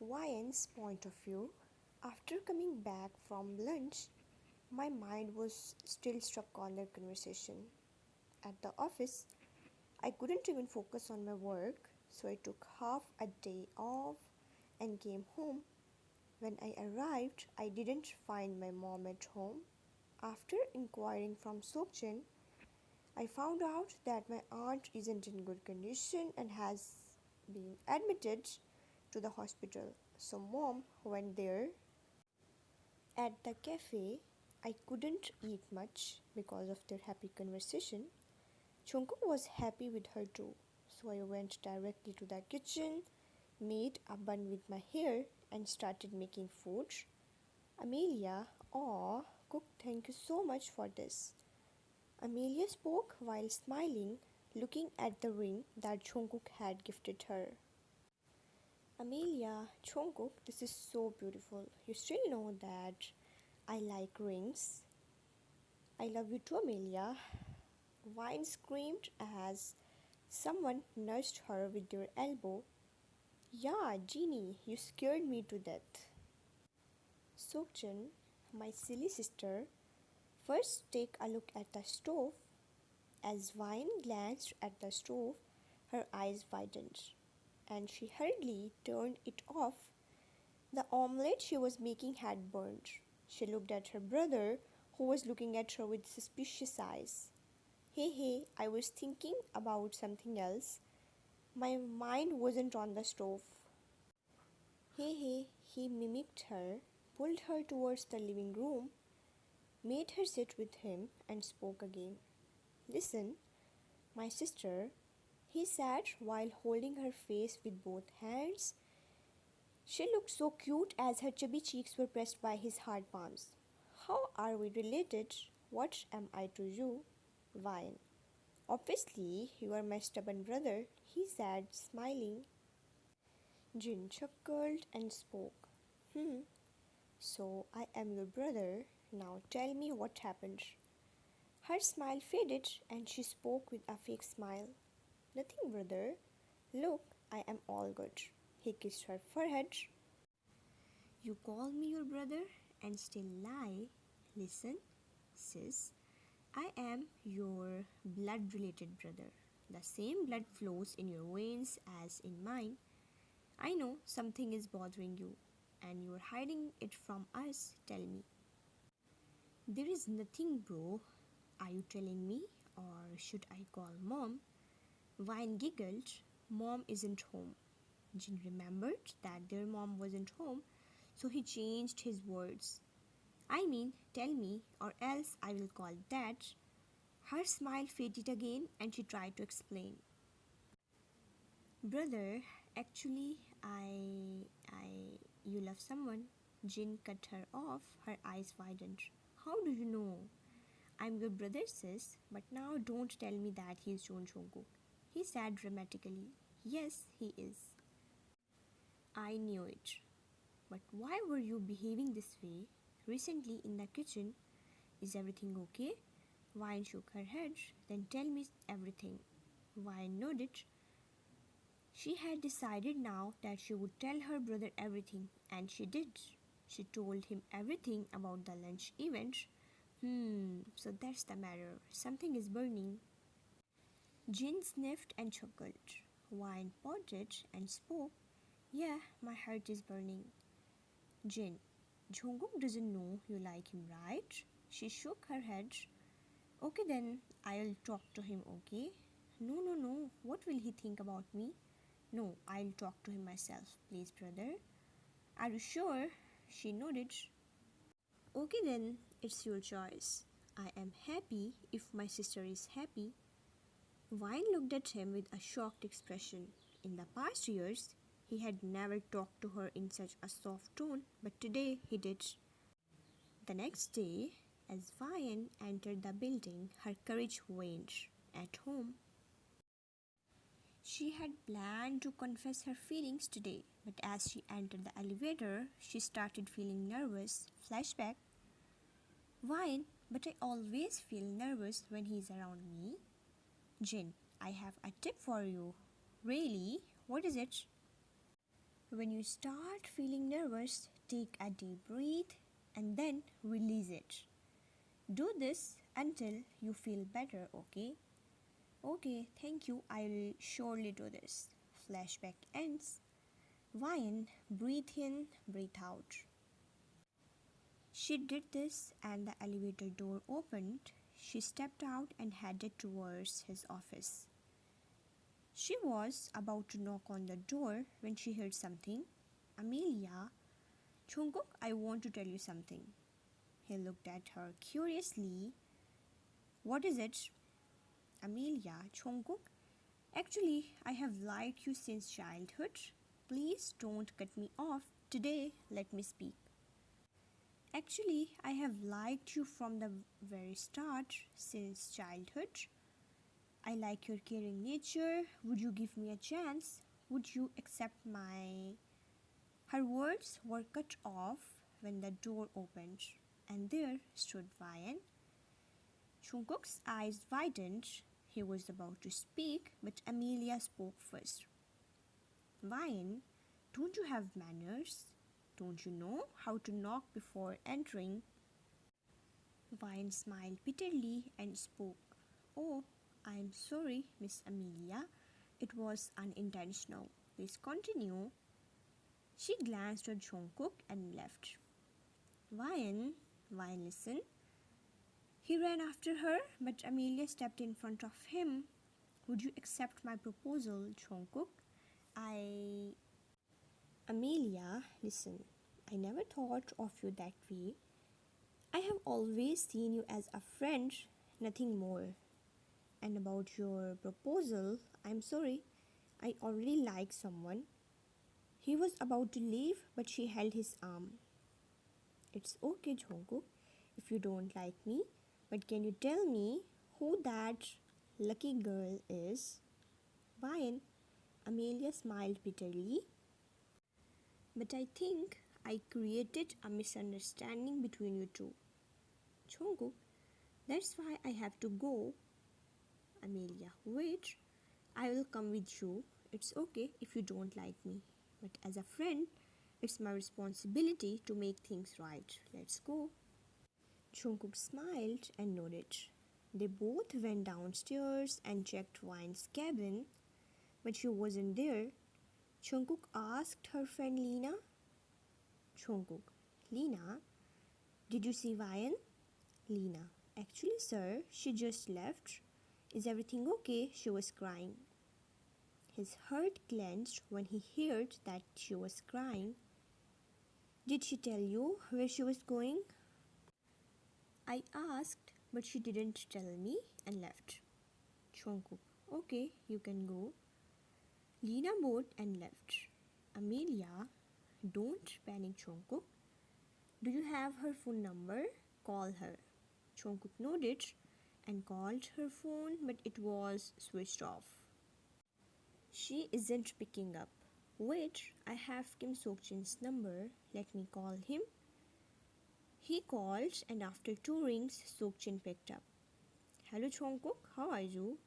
Ryan's point of view, after coming back from lunch, my mind was still stuck on their conversation. At the office, I couldn't even focus on my work, so I took half a day off and came home. When I arrived, I didn't find my mom at home. After inquiring from Sokchin, I found out that my aunt isn't in good condition and has been admitted to the hospital. So mom went there. At the cafe, I couldn't eat much because of their happy conversation. Jungkook was happy with her too, so I went directly to the kitchen, made a bun with my hair, and started making food. Amelia, oh, Cook, thank you so much for this. Amelia spoke while smiling, looking at the ring that Jungkook had gifted her. Amelia, Jungkook, this is so beautiful. You still know that I like rings. I love you too, Amelia. Vine screamed as someone nudged her with their elbow. Yeah, Jeannie, you scared me to death. Sokjin, my silly sister, first take a look at the stove. As Vine glanced at the stove, her eyes widened, and she hurriedly turned it off. The omelette she was making had burned. She looked at her brother, who was looking at her with suspicious eyes. Hey, hey, I was thinking about something else. My mind wasn't on the stove. Hey, hey, he mimicked her, pulled her towards the living room, made her sit with him, and spoke again. Listen, my sister, he said while holding her face with both hands. She looked so cute as her chubby cheeks were pressed by his hard palms. How are we related? What am I to you? Vine. Obviously, you are my stubborn brother, he said, smiling. Jin chuckled and spoke. So I am your brother. Now tell me what happened. Her smile faded and she spoke with a fake smile. Nothing, brother. Look, I am all good. He kissed her forehead. You call me your brother and still lie. Listen, sis, I am your blood related brother. The same blood flows in your veins as in mine. I know something is bothering you and you are hiding it from us. Tell me. There is nothing, bro. Are you telling me or should I call mom? Vine giggled. Mom isn't home. Jin remembered that their mom wasn't home, so he changed his words. I mean, tell me, or else I will call dad. Her smile faded again and she tried to explain. Brother, actually, you love someone. Jin cut her off, her eyes widened. How do you know? I'm your brother, sis, but now don't tell me that he is Jungkook. He said dramatically. Yes, he is. I knew it. But why were you behaving this way? Recently in the kitchen, is everything okay? Vine shook her head. Then tell me everything. Vine nodded. She had decided now that she would tell her brother everything, and she did. She told him everything about the lunch event. So that's the matter. Something is burning. Jin sniffed and chuckled. Vine pondered and spoke. Yeah, my heart is burning. Jin, Jungkook doesn't know you like him, right? She shook her head. Okay then, I'll talk to him, okay? No, no, no. What will he think about me? No, I'll talk to him myself, please, brother. Are you sure? She nodded. Okay then, it's your choice. I am happy if my sister is happy. Vine looked at him with a shocked expression. In the past years, he had never talked to her in such a soft tone, but today he did. The next day, as Vine entered the building, her courage waned. At home, she had planned to confess her feelings today, but as she entered the elevator, she started feeling nervous. Flashback. Vine, but I always feel nervous when he's around me. Jin, I have a tip for you. Really? What is it? When you start feeling nervous, take a deep breath and then release it. Do this until you feel better, okay? Okay, thank you. I'll surely do this. Flashback ends. Ryan, breathe in, breathe out. She did this and the elevator door opened. She stepped out and headed towards his office. She was about to knock on the door when she heard something. Amelia, Jungkook, I want to tell you something. He looked at her curiously. What is it? Amelia, Jungkook, actually, I have liked you since childhood. Please don't cut me off. Today, let me speak. Actually, I have liked you from the very start, since childhood. I like your caring nature. Would you give me a chance? Would you accept my... Her words were cut off when the door opened, and there stood Ryan. Jungkook's eyes widened. He was about to speak, but Amelia spoke first. Ryan, don't you have manners? Don't you know how to knock before entering? Ryan smiled bitterly and spoke. Oh, I am sorry, Miss Amelia. It was unintentional. Please continue. She glanced at Jungkook and left. Ryan, listen. He ran after her, but Amelia stepped in front of him. Would you accept my proposal, Jungkook? Amelia, listen. I never thought of you that way. I have always seen you as a friend, nothing more. And about your proposal, I'm sorry. I already like someone. He was about to leave, but she held his arm. It's okay, Jungkook, if you don't like me. But can you tell me who that lucky girl is? Ryan, Amelia smiled bitterly. But I think I created a misunderstanding between you two. Jungkook, that's why I have to go. Amelia, wait. I will come with you. It's okay if you don't like me. But as a friend, it's my responsibility to make things right. Let's go. Jungkook smiled and nodded. They both went downstairs and checked Ryan's cabin, but she wasn't there. Jungkook asked her friend Lena. Jungkook, Lena, did you see Ryan? Lena, actually sir, she just left. Is everything okay? She was crying. His heart clenched when he heard that she was crying. Did she tell you where she was going? I asked, but she didn't tell me and left. Jungkook, okay, you can go. Lena bowed and left. Amelia, don't panic, Jungkook. Do you have her phone number? Call her. Jungkook nodded and called her phone, but it was switched off. She isn't picking up. Wait, I have Kim Seokjin's number. Let me call him. He called, and after 2 rings, Seokjin picked up. Hello, Jungkook, how are you?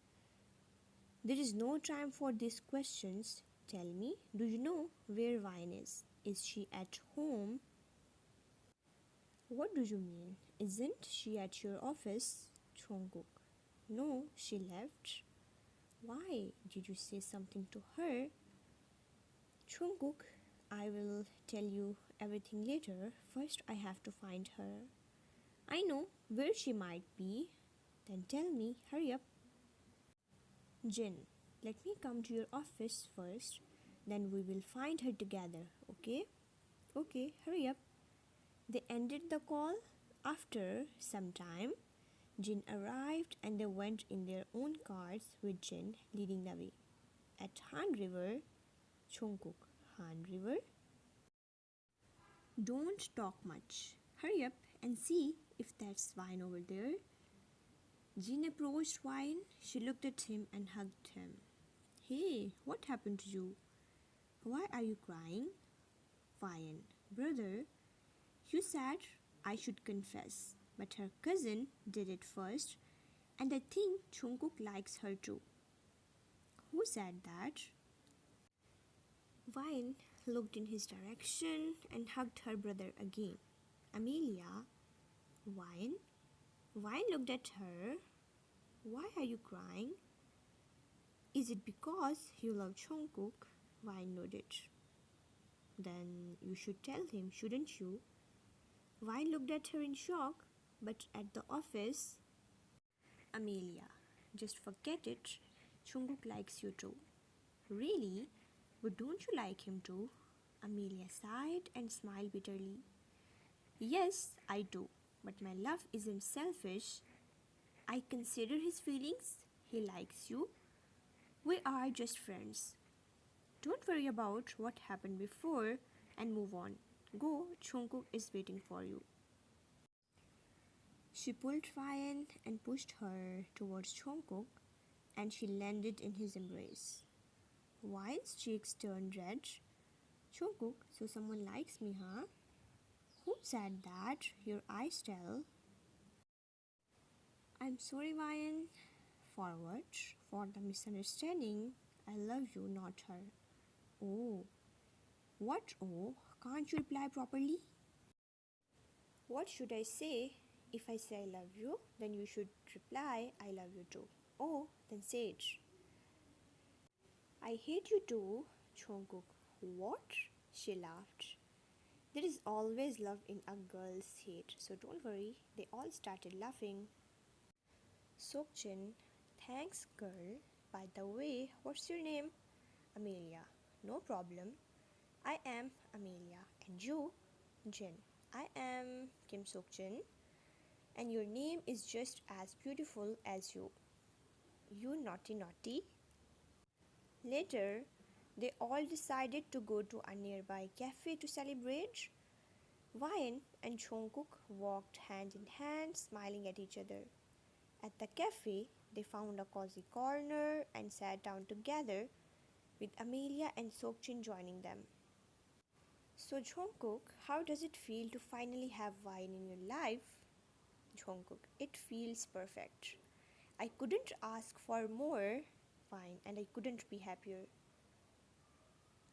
There is no time for these questions. Tell me, do you know where Ryan is? Is she at home? What do you mean? Isn't she at your office? Jungkook, no, she left. Why? Did you say something to her? Jungkook, I will tell you everything later. First, I have to find her. I know where she might be. Then tell me, hurry up. Jin, let me come to your office first. Then we will find her together, okay? Okay, hurry up. They ended the call. After some time, Jin arrived and they went in their own cars with Jin leading the way. At Han River, Jungkook, Han River? Don't talk much. Hurry up and see if that's Vine over there. Jin approached Vine. She looked at him and hugged him. Hey, what happened to you? Why are you crying? Vine, brother, you said I should confess, but her cousin did it first, and I think Jungkook likes her too. Who said that? Vine looked in his direction and hugged her brother again. Amelia, Vine. Vine looked at her. Why are you crying? Is it because you love Jungkook? Vine nodded. Then you should tell him, shouldn't you? Vine looked at her in shock, but at the office, Amelia, just forget it. Jungkook likes you too. Really? But don't you like him too? Amelia sighed and smiled bitterly. Yes, I do. But my love isn't selfish. I consider his feelings. He likes you. We are just friends. Don't worry about what happened before and move on. Go, Jungkook is waiting for you. She pulled Ryan and pushed her towards Jungkook, and she landed in his embrace. Ryan's cheeks turned red. Jungkook, so someone likes me, huh? Who said that? Your eyes tell. I'm sorry, Ryan. Forward. For the misunderstanding. I love you, not her. Oh. What oh? Can't you reply properly? What should I say? If I say I love you, then you should reply I love you too. Oh, then say it. I hate you too, Jungkook. What? She laughed. There is always love in a girl's hate, so don't worry. They all started laughing. Sokjin, thanks girl. By the way, what's your name? Amelia. No problem. I am Amelia. And you? Jin. I am Kim Sokjin. And your name is just as beautiful as you. You naughty naughty. Later, they all decided to go to a nearby cafe to celebrate. Ryan and Jungkook walked hand in hand, smiling at each other. At the cafe, they found a cozy corner and sat down together, with Amelia and Sokjin joining them. So Jungkook, how does it feel to finally have Ryan in your life? Jungkook, it feels perfect. I couldn't ask for more, Ryan, and I couldn't be happier.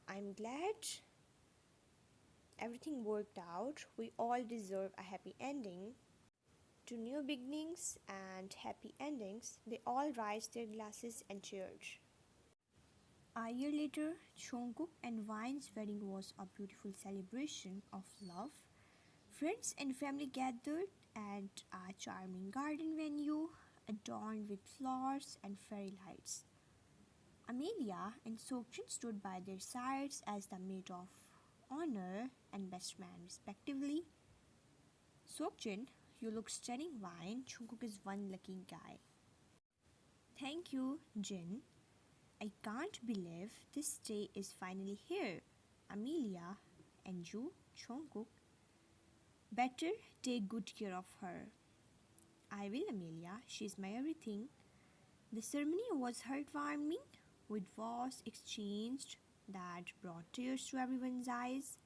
I'm glad everything worked out. We all deserve a happy ending. To new beginnings and happy endings, they all raised their glasses and cheered. A year later, Jungkook and Ryan's wedding was a beautiful celebration of love. Friends and family gathered at a charming garden venue adorned with flowers and fairy lights. Amelia and Sokjin stood by their sides as the maid of honor and best man, respectively. Sokjin, you look stunning, Ryan. Jungkook is one lucky guy. Thank you, Jin. I can't believe this day is finally here. Amelia and you, Jungkook. Better take good care of her. I will, Amelia. She's my everything. The ceremony was heartwarming, with vows exchanged that brought tears to everyone's eyes.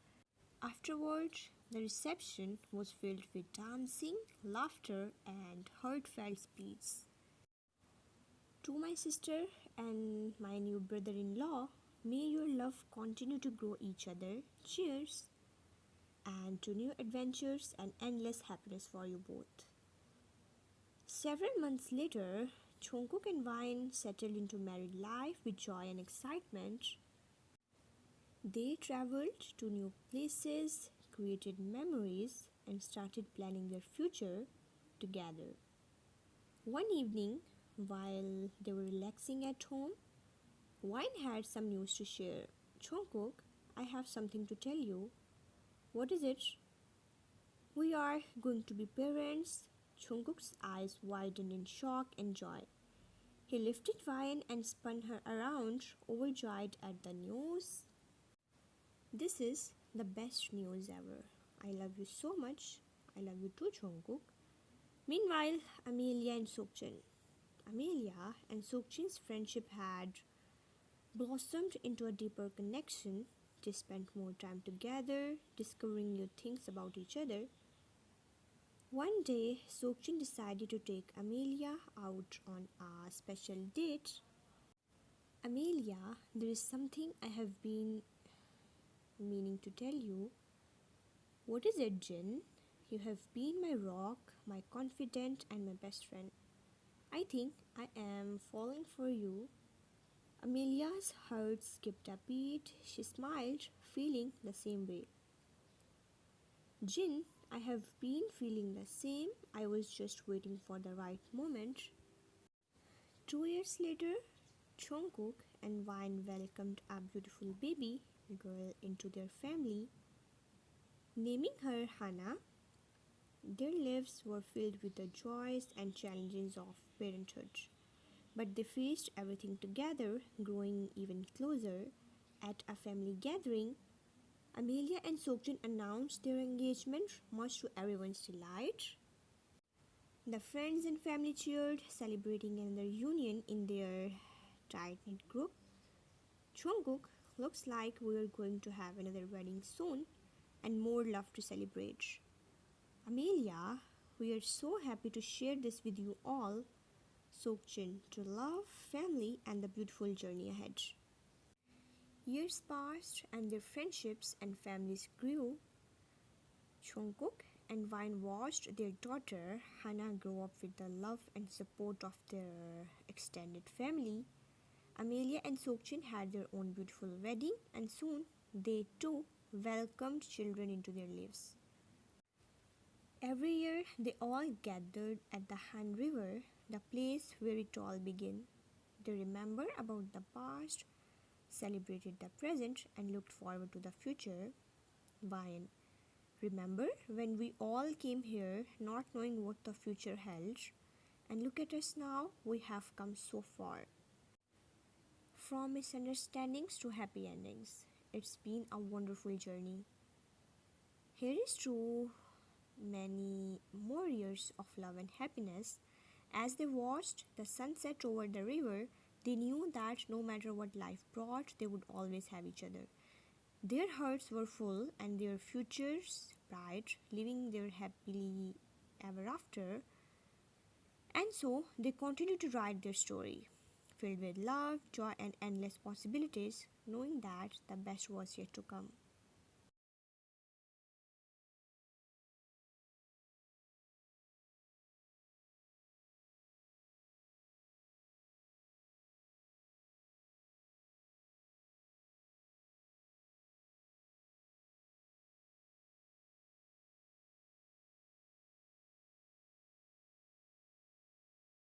Afterward, the reception was filled with dancing, laughter, and heartfelt speeches. To my sister and my new brother in law, may your love continue to grow each other. Cheers! And to new adventures and endless happiness for you both. Several months later, Jungkook and Ryan settled into married life with joy and excitement. They traveled to new places, created memories, and started planning their future together. One evening, while they were relaxing at home, Ryan had some news to share. Jungkook, I have something to tell you. What is it? We are going to be parents. Jungkook's eyes widened in shock and joy. He lifted Ryan and spun her around, overjoyed at the news. This is the best news ever. I love you so much. I love you too, Jungkook. Meanwhile, Amelia and Sokjin. Amelia and Sokjin's friendship had blossomed into a deeper connection. They spent more time together, discovering new things about each other. One day, Sokjin decided to take Amelia out on a special date. Amelia, there is something I have been meaning to tell you, "What is it, Jin? You have been my rock, my confidant, and my best friend. I think I am falling for you." Amelia's heart skipped a beat. She smiled, feeling the same way. "Jin, I have been feeling the same. I was just waiting for the right moment." 2 years later, Jungkook and Vine welcomed a beautiful baby girl into their family, naming her Hana. Their lives were filled with the joys and challenges of parenthood, but they faced everything together, growing even closer. At a family gathering, Amelia and Sokjin announced their engagement, much to everyone's delight. The friends and family cheered, celebrating another union in their tight-knit group. "Jungkook, looks like we're going to have another wedding soon and more love to celebrate." "Amelia, we are so happy to share this with you all." Sokjin, to love, family, and the beautiful journey ahead. Years passed and their friendships and families grew. Jungkook and Vine watched their daughter Hannah grow up with the love and support of their extended family. Amelia and Sokjin had their own beautiful wedding, and soon they too welcomed children into their lives. Every year they all gathered at the Han River, the place where it all began. They remembered about the past, celebrated the present, and looked forward to the future. Vine: "Remember when we all came here not knowing what the future held? And look at us now, we have come so far. From misunderstandings to happy endings. It's been a wonderful journey. Here is to many more years of love and happiness." As they watched the sunset over the river, they knew that no matter what life brought, they would always have each other. Their hearts were full and their futures bright, living their happily ever after. And so they continued to write their story, filled with love, joy, and endless possibilities, knowing that the best was yet to come.